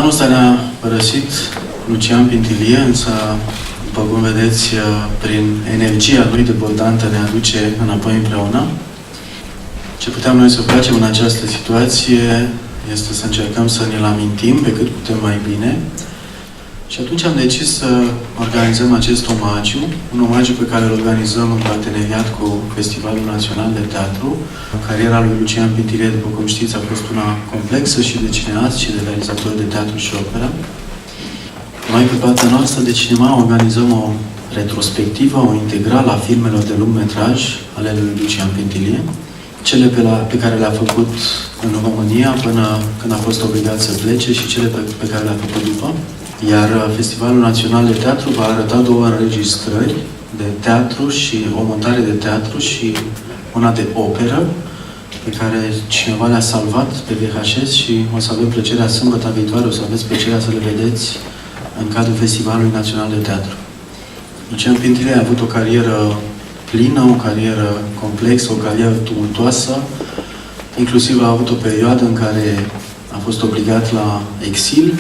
Anul ăsta ne-a părăsit Lucian Pintilie, însă, după cum vedeți, prin energia lui debordantă ne aduce înapoi împreună. Ce puteam noi să facem în această situație este să încercăm să ne-l amintim pe cât putem mai bine. Și atunci am decis să organizăm acest omagiu, un omagiu pe care îl organizăm în parteneriat cu Festivalul Național de Teatru. Cariera lui Lucian Pintilie, după cum știți, a fost una complexă și de cineast și de realizator de teatru și opera. Noi, pe partea noastră de cinema, organizăm o retrospectivă, o integrală a filmelor de lungmetraj ale lui Lucian Pintilie, cele pe care le-a făcut în România până când a fost obligat să plece și cele pe care le-a făcut după. Iar Festivalul Național de Teatru va arăta două înregistrări de teatru și o montare de teatru și una de operă pe care cineva le-a salvat pe VHS și o să avem plăcerea sâmbătă viitoare, o să aveți plăcerea să le vedeți în cadrul Festivalului Național de Teatru. Lucian Pintilie a avut o carieră plină, o carieră complexă, o carieră tumultoasă. Inclusiv a avut o perioadă în care a fost obligat la exil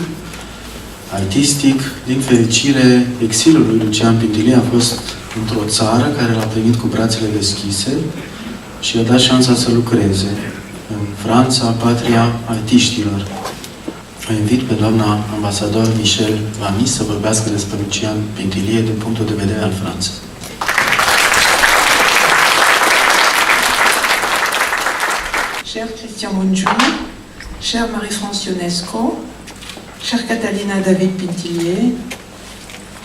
artistic. Din fericire, exilul lui Lucian Pintilie a fost într-o țară care l-a primit cu brațele deschise și i-a dat șansa să lucreze în Franța, patria artiștilor. O invit pe doamna ambasador Michel Lamy să vorbească despre Lucian Pintilie din punctul de vedere al Franței. Cher Christian Mungiu, chère Marie-France Ionesco, chère Catalina David Pintilie,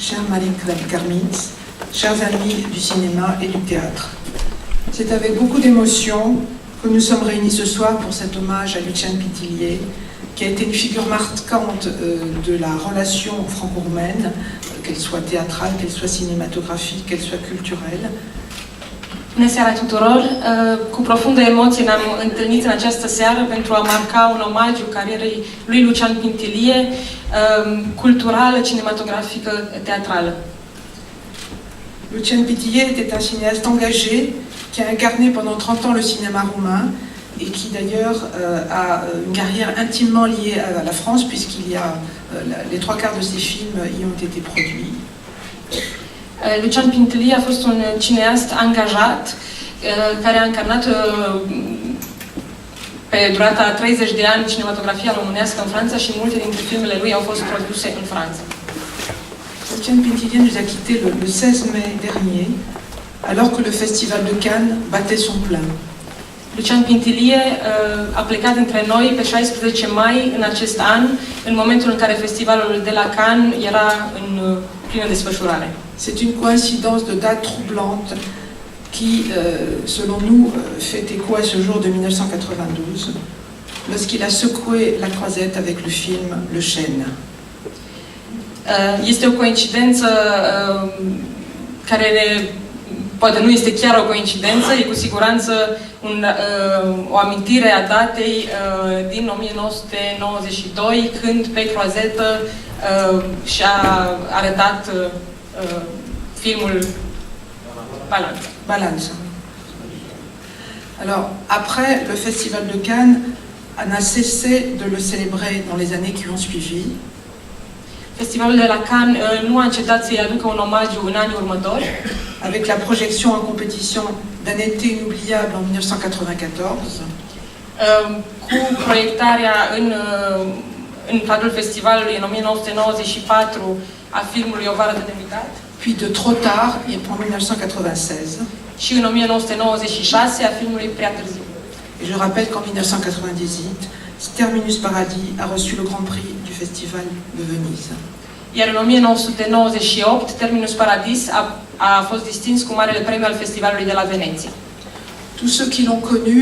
chère Malik Karmitz, chers amis du cinéma et du théâtre. C'est avec beaucoup d'émotion que nous sommes réunis ce soir pour cet hommage à Lucian Pintilie, qui a été une figure marquante de la relation franco-roumaine, qu'elle soit théâtrale, qu'elle soit cinématographique, qu'elle soit culturelle. Bună seara tuturor! Cu profundă emoție ne-am întâlnit în această seară pentru a marca un omagiu carierei lui Lucian Pintilie, culturală, cinematografică, teatrală. Lucian Pintilie était un cinéaste engagé qui a incarné pendant 30 ans le cinéma roumain et qui d'ailleurs a une carrière intimement liée à la France puisqu'il y a les 3/4 de ses films y ont été produits. Lucian Pintilie a fost un cineast angajat care a încarnat pe durata a 30 de ani cinematografia românească în Franța și multe dintre filmele lui au fost produse în Franța. Lucian Pintilie nous a quittés le 16 mai dernier, alors que le Festival de Cannes battait son plein. Lucian Pintilie a plecat dintre noi pe 16 mai în acest an, în momentul în care festivalul de la Cannes era în plină desfășurare. C'est une coïncidence de date troublante qui, selon nous, fait écho à ce jour de 1992, lorsqu'il a secoué la croisette avec le film Le Chêne. Este o coincidență care poate nu este chiar o coincidență, e cu siguranță o amintire a datei din 1992, când pe croazetă și-a arătat filmul Balance. Alors, après, le Festival de Cannes n'a cessé de le célébrer dans les années qui ont suivi. Festivalul de la Cannes nu a încetat să-i aducă un omagiu în anii următori. Avec la projection en compétition d'un été inoubliable en 1994. Cu proiectarea în cadrul festivalului în 1994 a filmului O vară de nemitat. Puis de Trop tard, en 1996. Și în 1996 a filmului Prea târziu. Et je rappelle qu'en 1998, Terminus Paradis a reçu le Grand Prix du Festival de Venise. Iar în 1998, Terminus Paradis a fost distins cu Marele Premiu al Festivalului de la Veneția. Tous ceux qui l'ont connu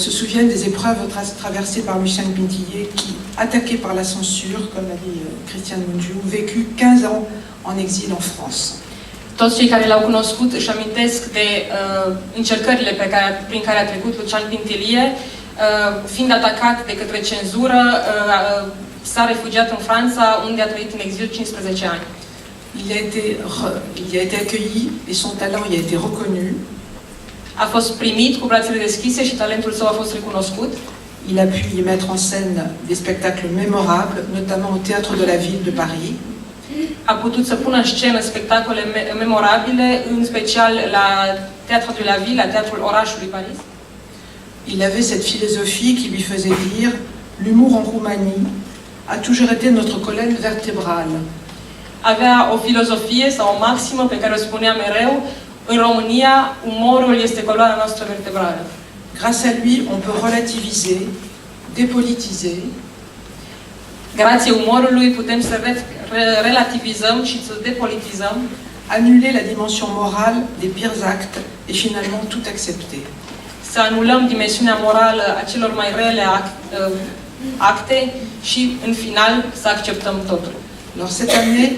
se souviennent des épreuves traversées par Lucian Pintilie, qui, attaqué par la censure, comme l'a dit Christian Mungiu, vécu 15 ans en exil en France. Toți cei care l-au cunoscut își amintesc de încercările prin care a trecut Lucian Pintilie, fiind atacat de către cenzură, s-a refugiat în Franța, unde a trăit în exil 15 ani. Il a été accueilli et son talent y a été reconnu. A fost primit cu brațele deschise și talentul său a fost recunoscut. Il a pu y mettre en scène des spectacles mémorables, notamment au Théâtre de la Ville de Paris. A putut să pună în scenă spectacole memorabile, în special la Théâtre de la Ville, la Teatrul Orașului Paris. Il avait cette philosophie qui lui faisait dire « L'humour en Roumanie a toujours été notre colonne vertébrale. Avea o filozofie sau o maximă pe care o spunea mereu: în România, umorul este coloana noastră vertebrală. Grâce à lui, on peut relativiser, dépolitiser, Grație umorului putem să relativizăm și să depolitizăm, annuler la dimension morale des pires actes et finalement tout accepter. să anulăm dimensiunea morală a celor mai rele acte și, în final, să acceptăm totul. Alors cette année,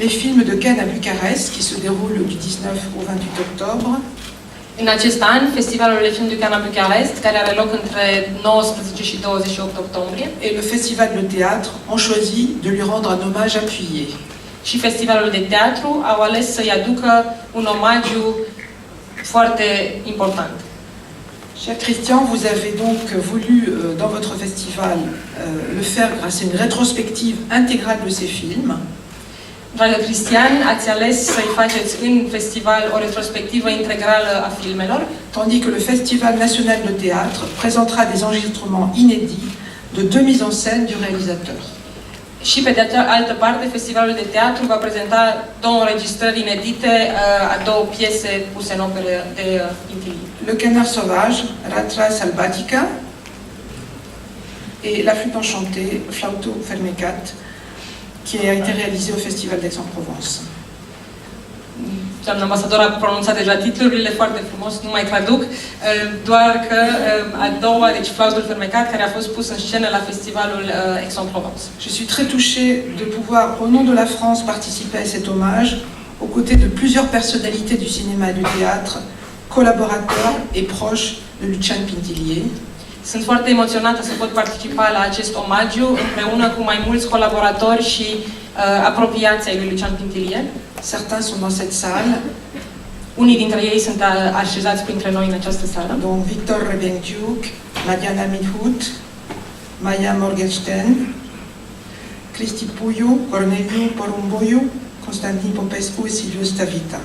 les films de Cannes à Bucarest, qui se déroulent du 19 au 28 octobre, În acest an, Festivalul de Film du Cannes à Bucarest, care are loc între 19 și 28 octombrie, et le Festival de Théâtre ont choisi de lui rendre un hommage appuyé. și Festivalul de Teatru au ales să-i aducă un omagiu foarte important. Cher Christian, vous avez donc voulu, dans votre festival, le faire grâce à une rétrospective intégrale de ces films. Dragă Cristian, ați ales să-i faceți în festival o retrospectivă integrală a filmelor, Tandis que le Festival national de théâtre présentera des enregistrements inédits de deux mises en scène du réalisateur. și pe de altă parte, Festivalul de Teatru va prezenta două înregistrări inedite a două piese puse în opere de Pintilie. Le Canard sauvage, Ratra salvatica, et La flûte enchantée, Flauto fermecat, qui a été réalisé au Festival d'Aix-en-Provence. Doamna ambasador a pronunțat deja titlurile foarte frumos, nu mai traduc, doar că a doua, deci Flautul fermecat, care a fost pus în scenă la Festivalul Aix-en-Provence. Je suis très touchée de pouvoir, au nom de la France, participer à cet hommage, aux côtés de plusieurs personnalités du cinéma et du théâtre, collaborateurs et proches de Lucian Pintillier. Sunt foarte emoționată să pot participa la acest omagiu împreună cu mai mulți colaboratori și apropiați ai lui Lucian Pintillier. Certains sont dans cette salle, Unii dintre ei sunt așezați printre noi în această sală. dont Victor Rebenciuc, Mariana Midhut, Maya Morgenstern, Cristi Puiu, Corneliu Porumboiu, Constantin Popescu et Silviu Stavita.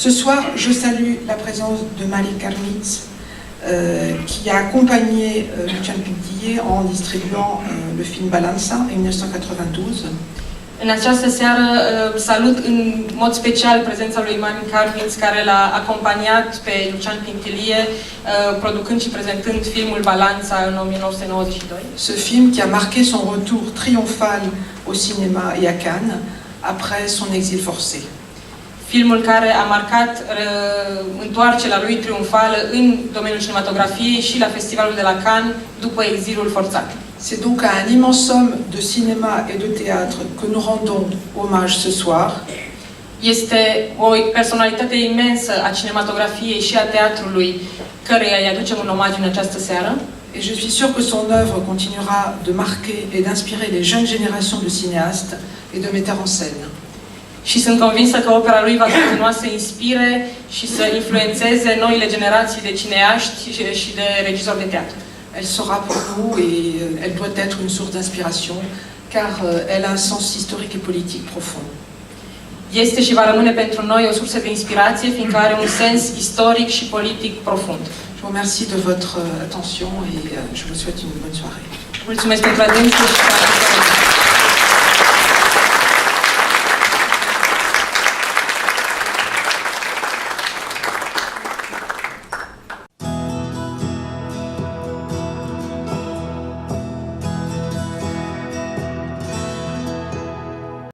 Ce soir, je salue la présence de Malik Karmitz, qui a accompagné Lucian Pintillier en distribuant le film Balanța en 1992. În această seară salut în mod special prezența lui Malik Karmitz, care l-a acompaniat pe Lucian Pintillier, producând și prezentând filmul Balanța în 1992. Ce film qui a marqué son retour triomphal au cinéma et à Cannes après son exil forcé. Filmul care a marcat întoarcerea lui triumfală în domeniul cinematografiei și la Festivalul de la Cannes după exilul forțat. C'est donc à un immense homme de cinéma et de théâtre que nous rendons hommage ce soir. Este o personalitate imensă a cinematografiei și a teatrului, căreia îi aducem un omagiu în această seară. Et je suis sûre que son œuvre continuera de marquer et d'inspirer les jeunes générations de cinéastes et de metteurs en scène. Și sunt convinsă că opera lui va continua să inspire și să influențeze noile generații de cineaști și de regizori de teatru. Elle sera pour nous et elle doit être une source d'inspiration car elle a un sens historique et politique profond. Este și va rămâne pentru noi o sursă de inspirație, fiindcă are un sens istoric și politic profund. Je vous remercie de votre attention et je vous souhaite une bonne soirée. Mulțumesc pentru atenție și